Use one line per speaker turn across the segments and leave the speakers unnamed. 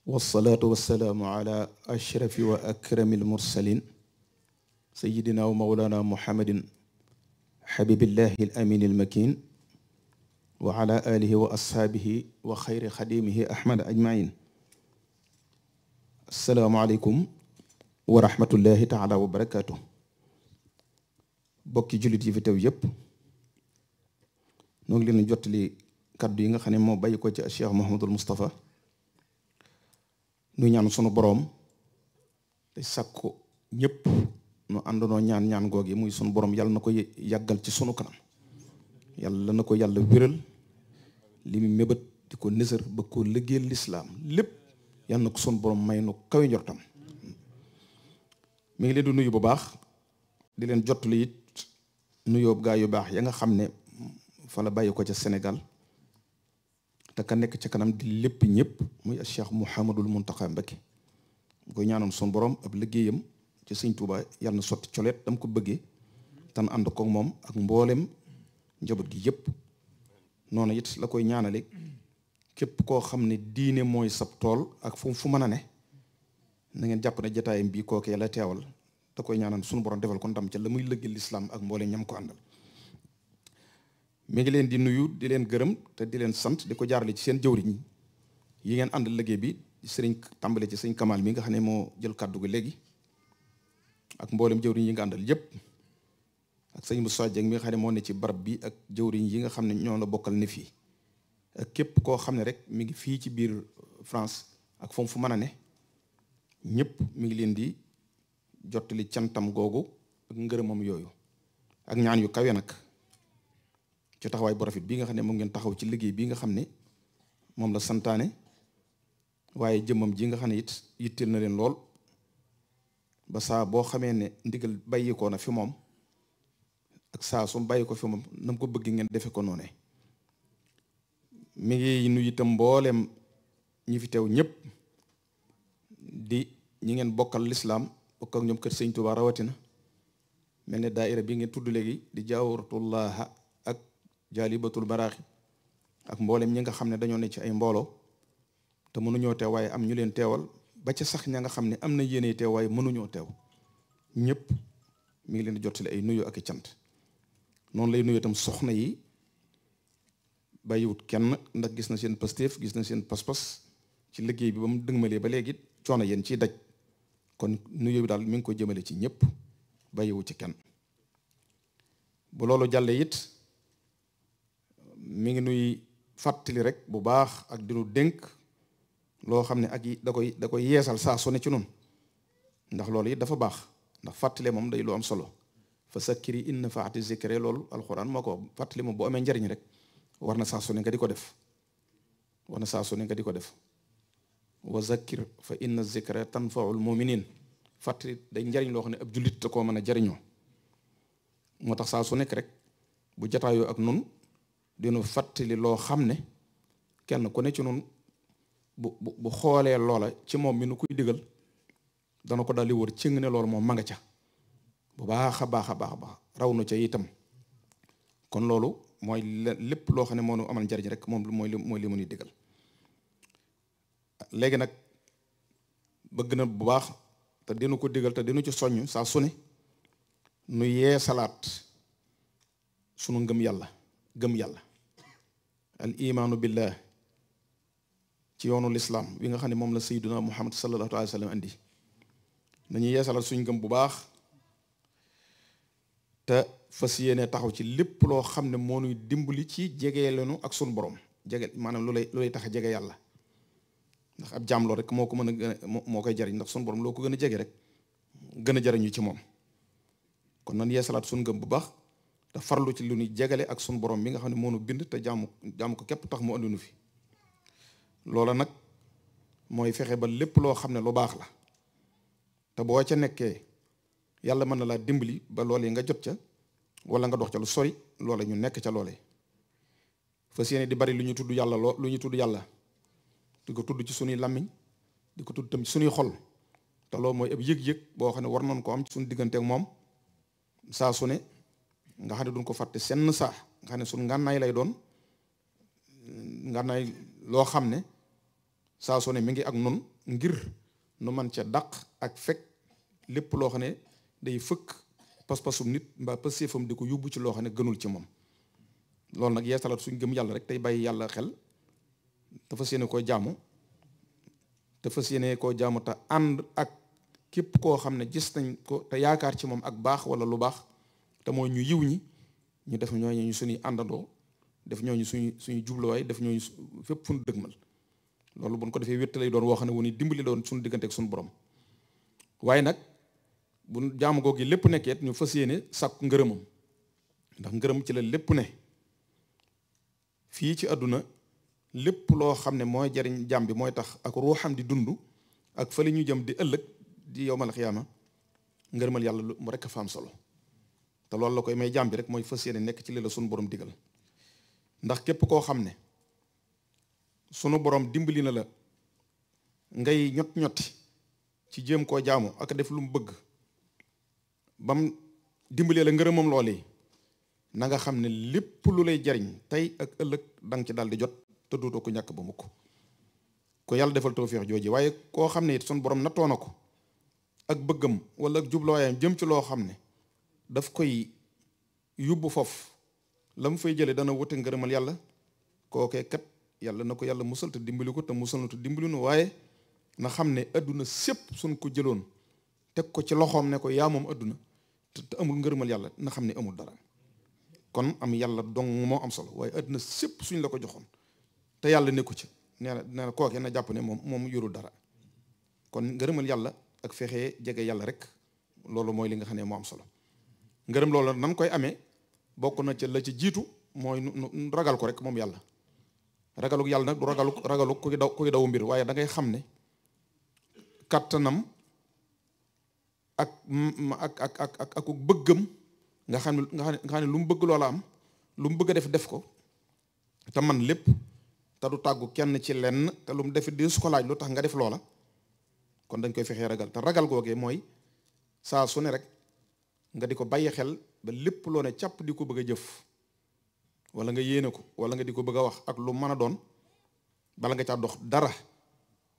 wasalaatu wasalaamu ala ashrafi wa akrami almursalin sayidina wa maulana muhammadin xabibillahi alamin almakin wa ala alihi wa ashaabihi wa xayri xadimihi ahmad ajmain assalaamu aleykum wa rahmatullahi taala wa barakatuh bokki jullit yi fi teew yépp noo ngi leen jottali kaddu yi nga xam ne moo bàyyi ko ci Cheikh Mouhamadul Moustapha nu ñaan sunu boroom te sàkku ñëpp nu àndandoo ñaan goog yi muy sunu boroom yàlla na ko yàggal ci sunu kanam yàlla na ko yàlla wéral li mu mébét di ko nësër ba ko liggéeyal lislaam lépp yàlla na ko sunu boroom may nu kawe njortam mi ngi leen di nuyu bu baax di leen jottali it nuyoo gaa yu baax ya nga xam ne fa la bàyyi ko ca Sénégal te ka nekk ca kanam di lépp ñëpp muy Cheikh Mouhamadul Mountakha Mbacké mu koy ñaanoon son borom ab liggéeyam ci sëñ Touba yàlla na sotti coleet dam ko bëggee tan ànd ko moom ak mboolem njaboot gi yëpp noonu it la koy ñaanale képp koo xam ne diine mooy sab tool ak fu mën a ne na ngeen jàpp ne jataayam bii kookee la teewal da koy ñaanal sunu borom defal ko ndam ca la muy lëggee lislaam ak mboolem ñam ko àndal mi ngi leen di nuyu di leen gërëm te di leen sant di ko jaarale ci seen jëwriñ yi ngeen àndal liggéey bi sëriñ tàmbale ci sëñ Kamal mi nga xam ne moo jël kàddu gi léegi ak mboolem jëwriñ yi nga àndal yépp ak sëñ Moussa Dieng mi nga xam ne moo ne ci barab bi ak jëwriñ yi nga xam ne ñoo la bokkal ne fii ak képp koo xam ne rek mi ngi fii ci biir France ak fu mën a ne ñëpp mi ngi leen di jottali cantam googu ak ngërëmam yooyu ak ñaan yu kawe nag ci taxawaay bu rafet bii nga xam ne moom ngeen taxaw ci liggéey bii nga xam ne moom la santaane waaye jëmmam ji nga xam ne it yitteel na leen lool ba saa boo xamee ne ndigal bàyyikoo na fi moom ak saa su bàyyi ko fi moom na mu ko bëgg ngeen defe ko noone mi ngi nuyu itam mbooleem ñi fi teew ñëpp di ñi ngeen bokkal lislaam bokk ak ñoom kër sëñ Tuubaa rawatina mel ne daaira bi ngeen tudd léegi di jaawaratullaha ak jaalibatul baraaxi ak mboolem ñi nga xam ne dañoo ne ci ay mbooloo te mënuñoo teew waaye am ñu leen teewal ba ca sax ña nga xam ne am na yéene teew waaye mënuñoo teew ñëpp mi ngi leen di jottali ay nuyu ak i cant noonu lay nuyu itam soxna yi bàyyiwut kenn ndax gis na seen pastéef gis na seen pas-pas ci liggéey bi ba mu dëgmalee ba léegi coono yéen ciy daj kon nuyu bi daal mi ngi ko jëmale ci ñëpp bàyyiwu ci kenn bu loolu jàllee it mi ngi nuy fàttali rek bu baax ak di nu dénk loo xam ne ak yi da koy yeesal saa su ne ci noonu ndax loolu it dafa baax ndax fàttale moom day lu am solo fa sakkiri in nafaati zikre loolu alxuraan moo ko fàttali moom bu amee njariñ rek war na saa su ne nga di ko def wa zakkir fa inna zikra tanfaul muminin fàttali day njariñ loo xam ne ab jullit te koo mën a jariñoo moo tax saa su nekk rek bu jataayoo ak nun dinu fàttali loo xam ne kenn ku ne ci nun bu xoolee loola ci moom mi nu koy digal dana ko daldi wër cëng ne loolu moom ma nga ca bu baax a baax raw nu ca itam kon loolu mooy lépp loo xam ne moo nu amal njariñ rek moom mooy li mu nuy digal léegi nag bëgg na bu baax te dinu ko digal te dinu ci soññ saa su ne nu yee salaat sunu ngëm yàlla al imaanu billah ci yoonu lislaam wi nga xam ne moom la sayyiduna muhammad sallallahu alayhi wa sallam andi nañu yee salaat suñ ngëm bu baax te fas yéene taxaw ci lépp loo xam ne moo nuy dimbali ci jege leenu ak sunu borom jege maanaam lu lay tax a jege yàlla ndax ab jaam loo rek moo ko mën a gën a moo koy jariñ ndax sunu borom loo ko gën a jege rek gën a jariñu ci moom kon nan yee salaat suñu ngëm bu baax te farlu ci lu ñuy jegale ak sunu borom bi nga xam ne moo nu bind te jaamu ko képp tax mu andi nu fi loola nag mooy fexe ba lépp loo xam ne lu baax la te boo ca nekkee yàlla mën na laa dimbali ba loolee nga jot ca wala nga dox ca lu sori loola ñu nekk ca loolee fas yéene di bari lu ñu tudd yàlla di ko tudd ci suñuy làmmiñ di ko tudd tam ci suñuy xol te loolu mooy ab yëg-yëg boo xam ne war nañ ko am ci suñu diggante ak moom saa su ne nga xam ne duñ ko fàtte senn saa nga xam ne suñu ngànnaay lay doon ngànnaay loo xam ne saa su ne mi ngi ak nun ngir nu man ca dàq ak fekk lépp loo xam ne day fëkk pas-pasum nit mbaa passéefam di ko yóbbu ci loo xam ne gënul ci moom. loolu nag yeesalaat suñ gëm yàlla rek tey bàyyi yàlla xel te fas yéene koo jaamu te ànd ak képp koo xam ne gis nañ ko te yaakaar ci moom ak baax wala lu baax te mooy ñu yiw ñi ñu def ñooñu suñuy àndandoo def ñooñu suñu jubluwaay def ñooñu fépp fu ñu dëgmal loolu buñ ko defee wétta lay doon woo xam ne wu ni dimbali doon suñu diggante ak suñu borom. waaye nag bu jaamu googu lépp nekkeet ñu fas yéene sàkku ngërëmam ndax ngërëm ci la lépp ne fii ci àdduna lépp loo xam ne mooy jariñ jaam bi mooy tax ak ruuxam di dund ak fa li ñu jëm di ëllëg di yowmal xiyaama ngërëmal yàlla mu rekk fa am solo te loolu la koy may jaam bi rek mooy fas yéene nekk ci li la sunu borom digal ndax képp koo xam ne sunu borom dimbali na la ngay ñotti ci jéem koo jaamu ak def lu mu bëgg bam dimbalee la ngërëmam loolee na nga xam ne lépp lu lay jariñ tey ak ëllëg danga ci daal di jot te dootoo ko ñàkk ba mukk ko yàlla defal tawfeex jooji. waaye koo xam ne it sun borom nattoo na ko ak bëggam wala ak jubluwaayam jëm ci loo xam ne daf koy yóbbu foofu la mu fay jëlee dana wute ngërëmal yàlla kookee kat yàlla na ko yàlla musal te dimbali ko te musal na te dimbali nu. waaye na xam ne adduna sépp suñ ko jëloon teg ko ci loxoom ne ko yaa moom adduna te amul ngërëmal yàlla na xam ne amul dara. kon am yàlla dong moo am solo waaye adduna sépp suñ la ko joxoon te yàlla nekku ci nee na kookee na jàpp ne moom yorul dara. kon ngërëmal yàlla ak fexe jege yàlla rek loolu mooy li nga xam ne moo am solo. ngërëm loolu nan koy amee bokk na ca la ci jiitu mooy nu ragal ko rek moom yàlla. ragaluk yàlla nag du ragalu kuy daw mbir waaye da ngay xam ne kattanam ak bëggam nga xam ne lu mu bëgg loola am lu mu bëgg a def ko te man lépp te du tàggu kenn ci lenn te lu mu def di su ko laaj lu tax nga def loola kon dañ koy fexee ragal te ragal googee mooy saa su ne rek nga di ko bàyyi xel ba lépp loo ne càpp di ko bëgg a jëf wala nga yéene ko wala nga di ko bëgg a wax ak lu mën a doon bala nga caa dox dara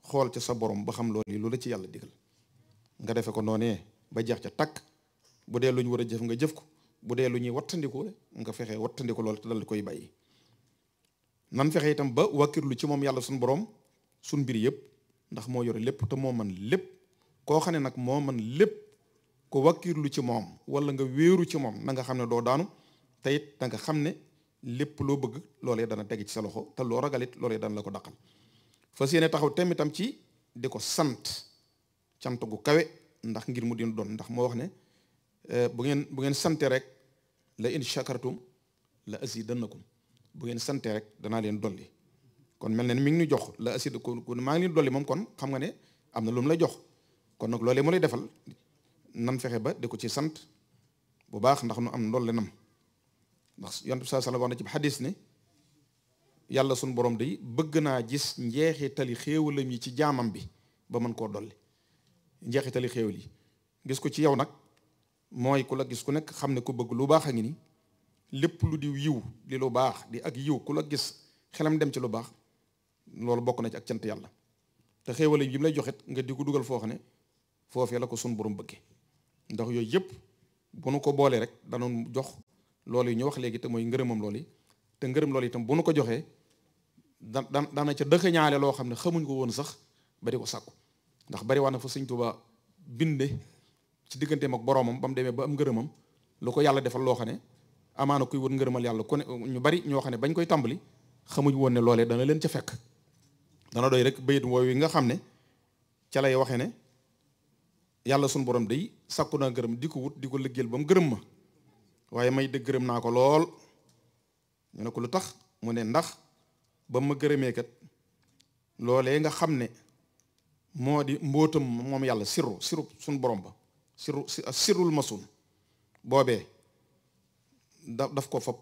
xool ca sa borom ba xam loolu yi lu la ci yàlla digal nga defe ko noonee ba jeex ca takk bu dee lu ñu war a jëf nga jëf ko bu dee lu ñuy wattandiku nga fexe wattandiku loolu te dal di koy bàyyi. nan fexe itam ba wàkkirlu ci moom yàlla suñu borom suñ mbir yëpp ndax moo yore lépp te moo man lépp. koo xam ne nag moo man lépp ko wàkkirlu ci moom wala nga wéeru ci moom na nga xam ne doo daanu te it da nga xam ne lépp loo bëgg loolee dana teg ci sa loxo te loo ragalit loolee dana la ko daqal. fas yéene taxaw itam ci di ko sant cant gu kawe ndax ngir mu dina doon ndax moo wax ne bu ngeen sante rek la in shakartum la azidannakum bu ngeen sante rek danaa leen dolli. kon mel ne mi ngi ñu jox la asid ko maa ngi leen dolli moom kon xam nga ne am na lu mu lay jox kon nag loolee mu lay defal nan fexe ba di ko ci sant bu baax ndax nu am ndolle nam ndax yonent bi sallallahu alayhi wasallam wax na ci xadis ne yàlla suñ borom day bëgg naa gis njeexitali xéewalam yi ci jaamam bi ba mën koo dolli. njeexitali xéewal yi gis ko ci yow nag mooy ku la gis ku nekk xam ne ku bëgg lu baax a ngi ni lépp lu di yiw di lu baax di ak yiw ku la gis xelam dem ci lu baax loolu bokk na ci ak cant yàlla. te xéewal yi mu lay joxit nga di ko dugal foo xam ne foofee la ko sun borom bëggee ndax yooyu yëpp bu nu ko boolee rek danoon jox loolu yi ñu wax léegi te mooy ngërëmam loolu yi te ngërëm loolu itam bu nu ko joxee dana ca dëxëñaale loo xam ne xamuñ ko woon sax ba di ko sàkku ndax bari wax na fa Sëñ Tuubaa binde ci digganteem ak boroomam ba mu demee ba am ngërëmam lu ko yàlla defal loo xam ne amaana kuy wut ngërëmal yàlla ku ne ñu bari ñoo xam ne bañ koy tàmbali xamuñ woon ne loolee dana leen ca fekk. dana doy rek bayit woowu yi nga xam ne ca lay waxee ne yàlla suñ borom day sàkku naa gërëm di ko wut di ko liggéeyal ba mu gërëm ma waaye may de gërëm naa ko lool. ñu ne ko lu tax mu ne ndax ba ma gërëmee kat loolee nga xam ne moo di mbóotam moom yàlla sirru suñ borom ba sirrul masun boobee daf ko fab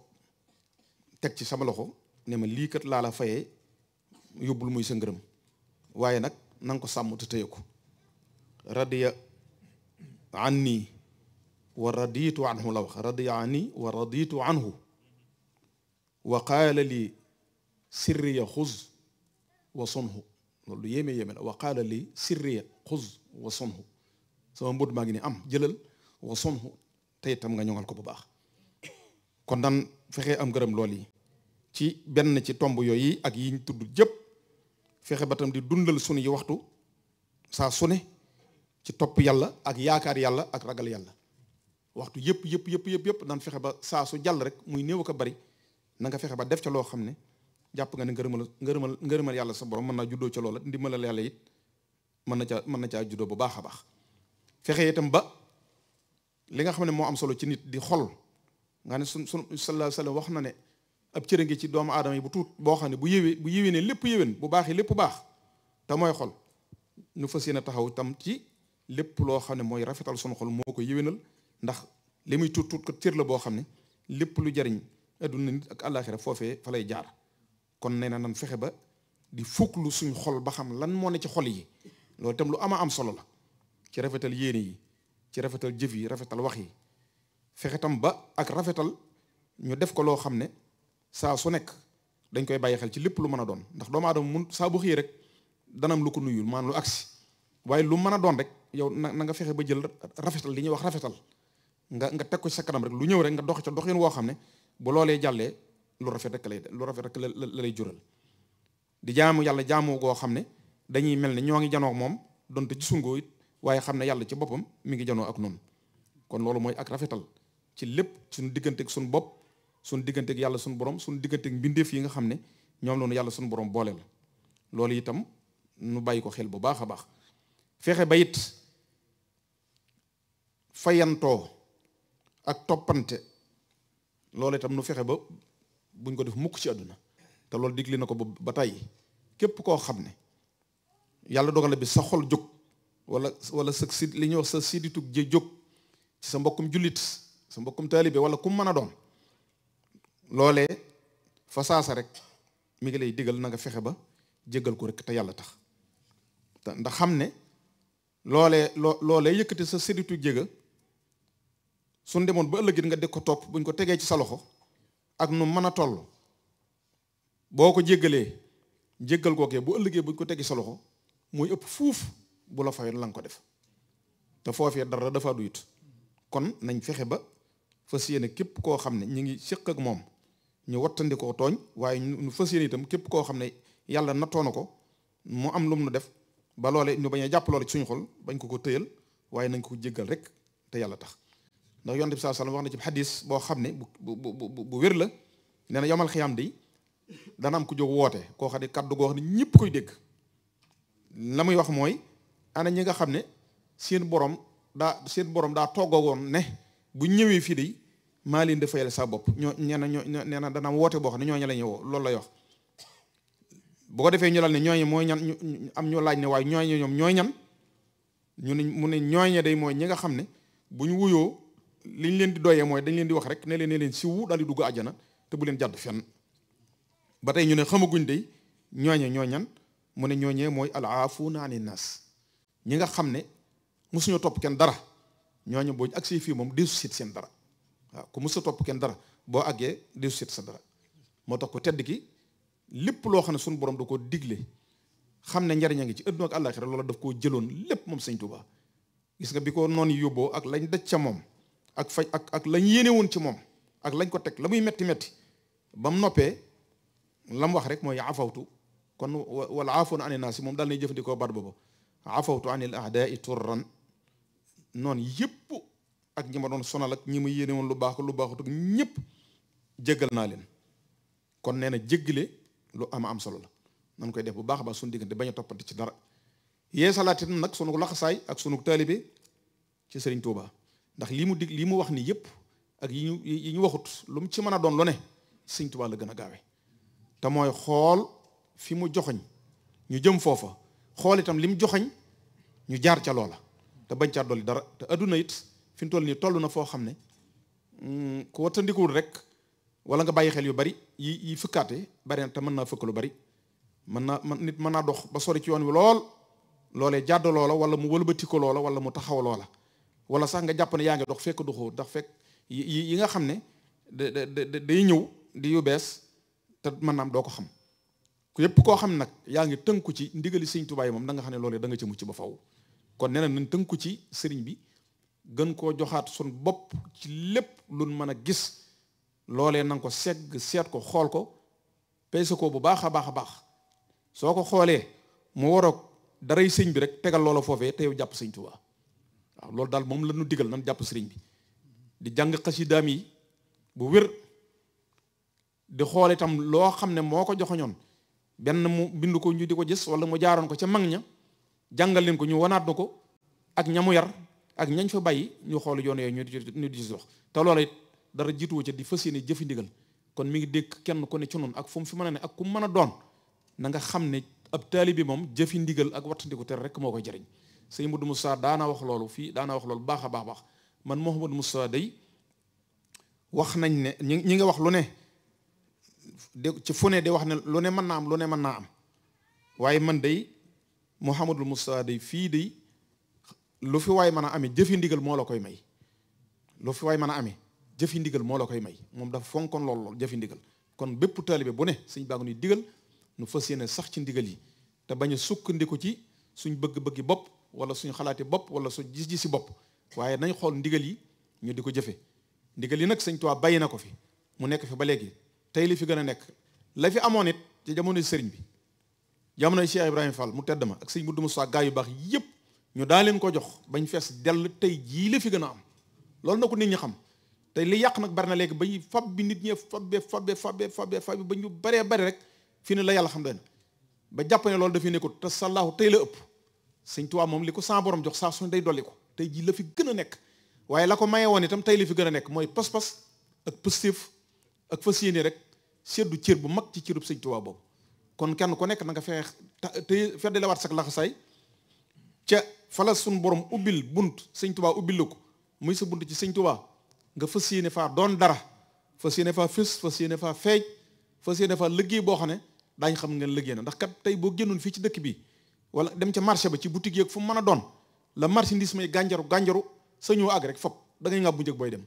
teg ci sama loxo ne ma lii kat laa la fayee yóbbul muy sa ngërëm waaye nag na nga ko sàmm te téye ko. radiya anni wa raditu anhu la wax radiya anni wa raditu anhu wa qaala li sirriya xuz wa sunhu loolu lu yéeme la wa qaala li sirriya xuz wa sonhu sama mbóot maa ngi ni am jëlal wa sonhu te itam nga ñoŋal ko bu baax. kon daan fexe am gërëm lool yi ci benn ci tomb yooyu ak yiñ tudd jëpp fexe ba tam di dundal sunu yi waxtu saa su ne ci topp yàlla ak yaakaar yàlla ak ragal yàlla waxtu yëpp daan fexe ba saa su jàll rek muy néew ko bari na nga fexe ba def ca loo xam ne jàpp nga ne ngërëmal yàlla sa borom mën naa juddoo ca loola ndimbalal yàlla it mën na caa juddoo bu baax a baax. fexe itam ba li nga xam ne moo am solo ci nit di xol nga ne sun sallallahu alayhi wa sallam wax na ne ab cëre ngi ci doomu aadama yi bu tuut boo xam ne bu yéwénee lépp yéwén bu baaxee lépp baax te mooy xol ñu fas yéene taxaw tam ci lépp loo xam ne mooy rafetal sunu xol moo ko yéwénal ndax li muy tuut ko cër la boo xam ne lépp lu jariñ adduna nit ak àllaaxira foofee fa lay jaar. kon nee na nan fexe ba di fuklu suñ xol ba xam lan moo ne ci xol yi loolu itam lu am solo la ci rafetal yéene yi ci rafetal jëf yi rafetal wax yi fexe tam ba ak rafetal ñu def ko loo xam ne saa su nekk dañ koy bàyyi xel ci lépp lu mën a doon ndax doomu aadama mun saa bu xëyee rek dana am lu ko nuyul maanaam lu agsi waaye lu mën a doon rek yow na nga fexe ba jël rafetal li ñuy wax rafetal nga teg ko ci sa kanam rek lu ñëw rek nga dox ca doxin woo xam ne bu loolee jàllee lu rafet rek la lay jural di jaamu yàlla jaamu goo xam ne dañuy mel ne ñoo ngi janoo ak moom donte ci sungoo it waaye xam ne yàlla ci boppam mi ngi janoo ak noonu kon loolu mooy ak rafetal ci lépp suñu digganteeg suñu bopp suñu digganteeg yàlla suñu borom suñu digganteeg mbindeef yi nga xam ne ñoom loonu yàlla suñu borom booleel loolu itam nu bàyyi ko xel bu baax a baax fexe ba it fayantoo ak toppante loolu itam nu fexe ba buñ ko def mukk ci àdduna te loolu digli na ko ba tey képp koo xam ne yàlla dogal na bi sa xol jóg wala sa si li ñuy wax sa siditug jë jóg ci sa mbokkum jullit sa mbokkum taalibe wala ku mën a doon loolee fa saasa rek mi ngi lay digal na nga fexe ba jéggal ko rek te yàlla tax ndax xam ne loolee yëkkati sa siditug jëga suñ demoon ba ëllëgit nga dégg ko topp buñ ko tegee ci sa loxo ak nu mën a toll boo ko jéggalee jéggal kookee bu ëllëgee buñ ko tegee sa loxo muy ëpp fuuf bu la fayoon la nga ko def te foofee dara dafa duyut kon nañ fexe ba fas yéene képp koo xam ne ñu ngi séq ak moom ñu wattandikoo tooñ waaye ñu fas yéene itam képp koo xam ne yàlla nattoo na ko mu am lum nu def ba loole ñu bañ a jàpp loole ci suñu xol bañ ko tëyal waaye nañ ko jéggal rek te yàlla tax ndax yonent bi sallallahu alayhi wasallam wax na ci xadis boo xam ne bu wér la nee na yomal xiyaam di dana am ku jóg woote koo xam ne kaddu goo xam ne ñëpp koy dégg la muy wax mooy ana ñi nga xam ne seen borom daa toggoo woon ne bu ñëwee fii de maa leen di fayal sa bopp nee na dana woote boo xam ne ñooñu la ñuy woo loolu lay wax bu ko defee ñu lal ne ñooñu mooy ñan am ñu laaj ne waaye ñooñu ñoom ñooy ñan ñu ne mu ne ñooñe day mooy ñi nga xam ne bu ñu wuyoo liñ leen di doyee mooy dañ leen di wax rek ne leen siwu daal di dugg àjjana te bu leen jàdd fenn ba tey ñu ne xamaguñ de ñooñe ñooy ñan mu ne ñooñee mooy alaafuuna ani naas ñi nga xam ne mosuñoo topp kenn dara ñooñu boo agsee fii moom deesu sit seen dara waaw ku mos a topp kenn dara boo àggee deesu sit sa dara moo tax ko tedd ki lépp loo xam ne suñu borom da koo digle xam ne njariñ a ngi ci àdduna ak àllaaxira loola daf koo jëloon lépp moom sëñ Tuubaa gis nga bi ko noonu yóbboo ak lañ daj ca moom ak fay ak lañ yéene woon ci moom ak lañ ko teg la muy metti ba mu noppee la mu wax rek mooy afawtu kon wala aafoona ani naas moom daal nay jëfandikoo baat boobu afawtu anil a'daai turran noonu yëpp ak ñi ma doon sonal ak ñi ma yéene woon lu baax lu baaxut ak ñëpp jéggal naa leen kon nee na jéggale lu am solo la nan koy def bu baax a baax suñu diggante bañ a toppante ci dara yee salaatit nag sunu laxasaay ak sunu taalibe ci Sëriñ Tuubaa ndax lii mu wax nii yëpp ak yi ñu waxut lu mu ci mën a doon lu ne Sëriñ Tuubaa la gën a gaawe te mooy xool fi mu joxoñ ñu jëm foofa xool itam li mu joxoñ ñu jaar ca loola te bañ caa dolli dara te adduna it fi mu toll nii toll na foo xam ne ku wattandikuwul rek wala nga bàyyi xel yu bari yi fëkkaate bari na te mën naa fëkk lu bari nit mën naa dox ba sori ci yoon wi loolee jàdd loola wala mu wëlbati ko loola wala mu taxaw loola wala sax nga jàpp ne yaa ngi dox fekk doxoo ndax fekk yi nga xam ne day ñëw di yu bees te mën naa am doo ko xam ku yépp koo xam ne nag yaa ngi tënku ci ndigali sëñ Tuubaa yi moom da nga xam ne loolee da nga ca mucc ba faw kon nee na nañ tënku ci sëriñ bi gën koo joxaat sun bopp ci lépp luñ mën a gis loolee na nga ko segg seet ko xool ko peese ko bu baax a baax a baax soo ko xoolee mu waroog daray sëñ bi rek tegal loola foofee te yow jàpp sëñ Tuubaa waaw loolu daal moom la ñu digal nan jàpp sëriñ bi di jàng xasidaam yi bu wér di xool itam loo xam ne moo ko joxoñoon benn mu bind ko ñu di ko gis wala mu jaaroon ko ca mag ña jàngal leen ko ñu wanaat na ko ak ñamu yar ak ñañ fa bàyyi ñu xool yoon yooyu ñu di ci dox te loola it dara jiituwu ca di fas yéene jëfi ndigal kon mi ngi dégg kenn ku ne ci noonu ak fu mu fi mën a ne ak ku mën a doon na nga xam ne ab taalibe bi moom jëfi ndigal ak wattandiku tere rek moo koy jëriñ sëñ Modou Moussa daana wax loolu fii daana wax loolu baax a baax man Mouhamadou Moussa day wax nañ ne ñi nga wax lu ne ci fu ne di wax ne lu ne mën naa am lu ne mën naa am waaye man day Mouhamadou Moussa day fii day lu fi waay mën a amee jëfi ndigal moo la koy may lu fi waay mën a amee jëfi ndigal moo la koy may moom dafa fonkoon lool jëfi ndigal kon bépp taalibe bu ne suñ baa ngi nuy digal nu fas yéene sax ci ndigal yi te bañ a sukkandiku ci suñ bëgg-bëggi bopp wala suñ xalaati bopp wala suñ gis-gisi bopp waaye nañ xool ndigal yi ñu di ko jëfe ndigal yi nag sëñ Tuubaa bàyyi na ko fi mu nekk fi ba léegi tey li fi gën a nekk la fi amoon it ci jamonoy sëriñ bi jamonoy Cheikh Ibrahima Fall mu tedd ma ak sëñ Modou Moussa gaa yu baax yépp ñu daa leen ko jox bañ fees dell tey jii la fi gën a am loolu na ko nit ñi xam tey li yàq nag bari na léegi bañ fab bi nit ñi fabbe ba ñu baree bari rek fii ne la yàlla xam doy na ba jàpp ne loolu dafay nekkut te sallaahu tey la ëpp sëñ Tuubaa moom li ko sa borom jox saa suñ day dolli ko tey jii la fi gën a nekk waaye la ko maye woon itam tey li fi gën a nekk mooy pas-pas ak pëstéef ak fas yéene rek seddu cër bu mag ci cërub sëñ Tuubaa boobu kon kenn ku nekk na nga feex te fedde la waat sax laxasaay ca fala suñ borom ubbil bunt sëñ Tuubaa ubbil la ko muy sa bunt ci sëñ Tuubaa nga fas yéene faa doon dara fas yéene faa fës fas yéene faa feej fas yéene faa liggéey boo xam ne daañ xam ngeen liggéey na ndax kat tey boo génnoon fii ci dëkk bi wala dem ca marché ba ci boutique yeeg fu mu mën a doon la marchandise may gànjaru sa ñëw àgg rek fop da ngay ngàb bu njëkk booy dem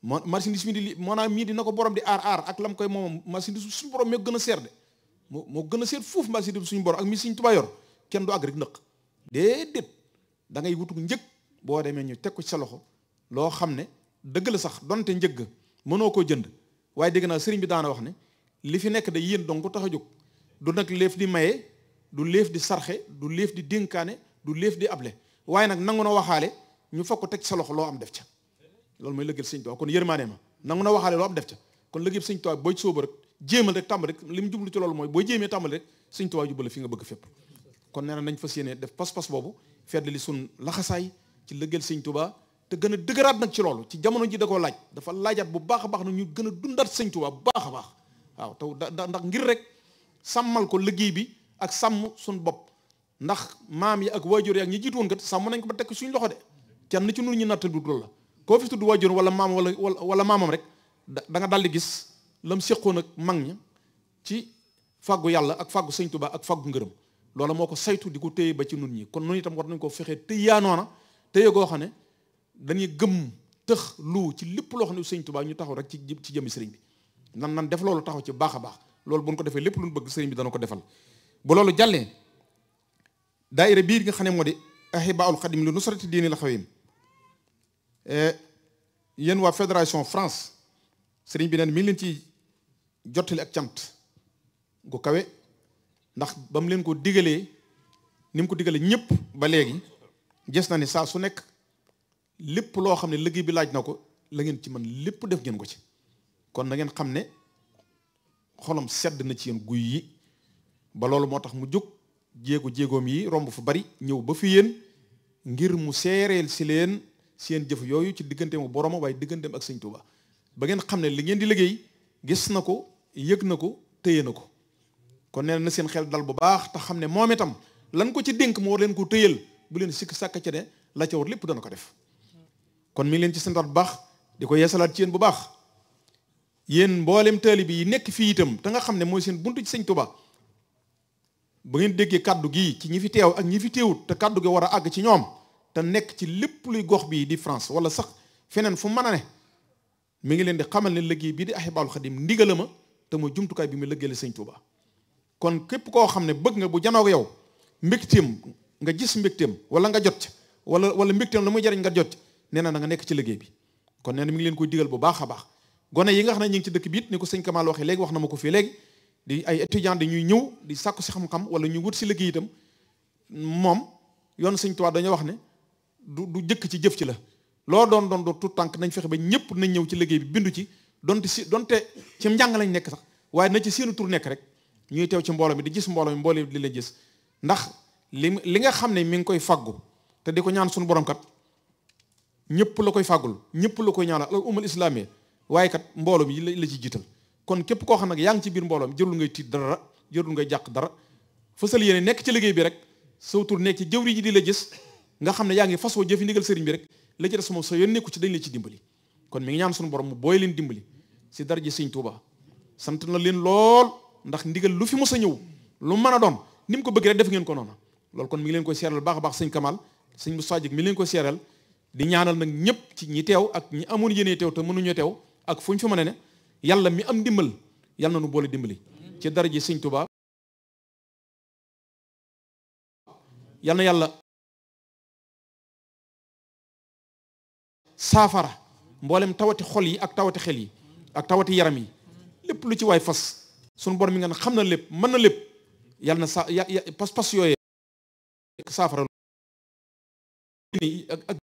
moo marchandise mi di maanaam mii dina ko borom di aar ak lam koy moom marchandise suñu borom moo gën a seer de moo gën a seer foofu marchandise suñu borom ak mi Sëñ Tuubaa yor kenn du àgg rek nëq déedéet da ngay wutuk njëg boo demee ñu teg ko ci sa loxo loo xam ne dëgg la sax donte njëgg mënoo koo jënd waaye dégg naa sëriñ bi daana wax ne li fi nekk da yéen donc ko tax a jóg du nag léef di maye du léef di sarxe du léef di dénkaane du léef di able waaye nag nangu na waxaale ñu fokk ko teg sa loxo loo am def ca loolu mooy lëggéeyal sëñ Tuubaa kon yërmaane ma nangu na waxaale loo am def ca kon lëggéeyal sëñ Tuubaa booy sóoba rek jéemal rek tàmbali rek li mu jublu ci loolu mooy booy jéemee tàmbali rek sëñ Tuubaa jubale fi nga bëgg fépp kon nee na nañ fas yéene def pas-pas boobu fedd li sun laxasaay ci lëggéeyal sëñ Tuubaa te gën a dëgëraat nag ci loolu ci jamono ji da koo laaj dafa laajaat bu baax a baax nag ñu gën a dundaat sëñ Tuubaa bu baax a baax waaw taw ndax ngir rek sàmmal ko liggéey bi ak sàmm suñ bopp ndax maam yi ak waajur yi ak ñi jiitu woon kat sàmm nañ ko ba tekk suñ loxo de kenn ci nun ñu natt du loolu la koo fi tudd waajur wala maam wala maamam rek da nga daldi gis lam séqoon ak mag ña ci fàggu yàlla ak fàggu sëñ Tuubaa ak fàggu ngërëm loola moo ko saytu di ko téye ba ci nun ñi kon nun itam war nañ ko fexee téyaa noona téye goo xam ne dañuy gëm tëx lu ci lépp loo xam ne sëñ Tuubaa ñu taxaw rek ci jëmmi sëriñ bi nan def loolu taxaw ci baax a baax loolu bu ñu ko defee lépp lu ñu bëgg sëriñ bi dana ko defal bu loolu jàllee daayira bii nga xam ne moo di Ahibaul Xadim li nusrati diini la xawim yéen waa fédération France sëriñ bi neen mi ngi leen ci jottali ak cant gu kawe ndax ba mu leen ko digalee ni mu ko digalee ñëpp ba léegi gis na ni saa su nekk lépp loo xam ne liggéey bi laaj na ko la ngeen ci mën lépp def ngeen ko ci kon na ngeen xam ne xolam sedd na ci yéen guy yi ba loolu moo tax mu jóg jéegoom yi romb fu bari ñëw ba fi yéen ngir mu seereel si leen seen jëf yooyu ci digganteem ak boroma waaye digganteem ak sëñ Tuubaa ba ngeen xam ne li ngeen di liggéey gis na ko yëg na ko téye na ko kon nee na seen xel dal bu baax te xam ne moom itam lan ko ci dénk mu war leen ko téyal bu leen sikk sàkk ci ne la ca war lépp dana ko def kon mi ngi leen ci santaat bu baax di ko yeesalaat ci yéen bu baax yéen mboolem taalibe yi nekk fii itam te nga xam ne mooy seen buntu ci sëñ Tuubaa ba ngeen déggee kaddu gii ci ñi fi teew ak ñi fi teewut te kaddu gi war a àgg ci ñoom te nekk ci lépp luy gox bii di France wala sax feneen fu mën a ne mi ngi leen di xamal ne liggéey bii di Ahibaul Xadim ndigala ma te mooy jumtukaay bi mu liggéeyal sëñ Tuubaa kon képp koo xam ne bëgg nga bu janoo ak yow mbégteem nga gis mbégteem wala nga jot wala mbégteem la muy jariñ nga jot nee na nga nekk ci liggéey bi kon nee na mi ngi leen koy digal bu baax a baax gone yi nga xam ne ñu ngi ci dëkk bi it ni ko sëñ Kamal waxee léegi wax na ma ko fii léegi di ay étudiants dañuy ñëw di sàkku si xam-xam wala ñu wut si liggéey itam moom yoon sëñ Tuubaa dañoo wax ne du jëkk ci jëf ci la loo doon tout tànk nañ fexe ba ñëpp nañ ñëw ci liggéey bi bindu ci donte ci njàng lañ nekk sax waaye na ci seenu tur nekk rek ñuy teew ci mbooloo mi di gis mbooloo mi mbooloo di la gis ndax li nga xam ne mi ngi koy faggu te di ko ñaan suñu borom kat ñëpp la koy fàggul ñëpp la koy ñaanal al umal islami waaye kat mbooloo mi la ci jiital kon képp koo xam nag yaa ngi ci biir mbooloo mi jërul ngay tiit dara jërul ngay jàq dara fësal yéene nekk ci liggéey bi rek saw tur nekk ci jëwri ji di la gis nga xam ne yaa ngi fasoo jëfi ndigal sëriñ bi rek la ci des moom sa yoon nekku ci dañ la ci dimbali kon mi ngi ñaan suñu borom mu booy leen dimbali si daraja sëñ Tuuba sant na leen lool ndax ndigal lu fi mos a ñëw lu mën a doon ni mu ko bëgg rek def ngeen ko noonu loolu kon mi ngi leen koy seeral baax a baax sëñ Kamal sëñ Moussa Dieg mi leen koy seeral di ñaanal nag ñëpp ci ñi teew ak ñi amoon yéene teew te mënuñu teew ak fu ñu fi mën a ne yàlla mi am dimbal yàlla na nu boole dimbali ci daraja sëñ Tuuba yal na yàlla saafara mboolem tawati xol yi ak tawati xel yi ak tawati yaram yi lépp lu ci waay fas sunu borom mi nga xam na lépp mën na lépp yàlla na sa pas-pas yooyee saafara ak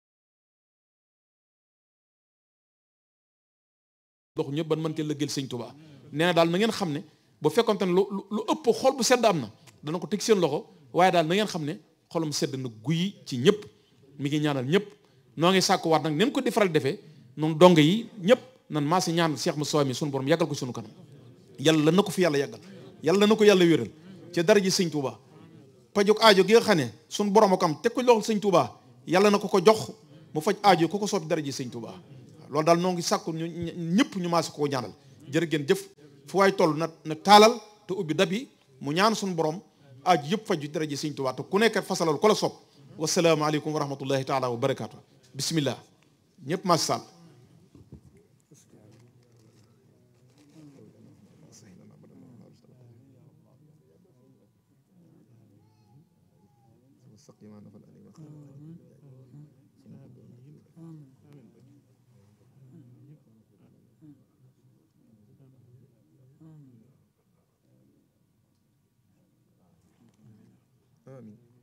dox ñëpp ban mën ke lëggeel sëñ Tuubaa nee na daal na ngeen xam ne bu fekkonte ne lu ëpp xol bu sedd am na dana ko teg seen loxo waaye daal na ngeen xam ne xolam sedd na guyi ci ñëpp mi ngi ñaanal ñëpp noo ngi sàkkuwaat nag neen ko di faral defee noonu dong yi ñëpp nan maa si ñaan Cheikh Moussa mi sunu borom yàggal ko sunu kanam yàlla na ko fi yàlla yàggal yàlla na ko yàlla wéral ci dara ji sëñ Touba pajuk aajo gi nga xam ne sunu borom a ko am teg ko loxol sëñ Touba yàlla na ko jox mu faj aajo ku ko soob dara ji sëñ Touba loolu daal noo ngi sàkku ñu ñëpp ñu maa si koo ñaanal jërë ngeen jëf fu waay toll na taalal te ubbi dab yi mu ñaan sunu borom aaju yëpp faju dara ji sëñ Touba te ku nekk fasalal ko la soob wasalaamaaleykum wa rahmatullahi taala wa barakaatu bismillah ñëpp maa si sàll آمين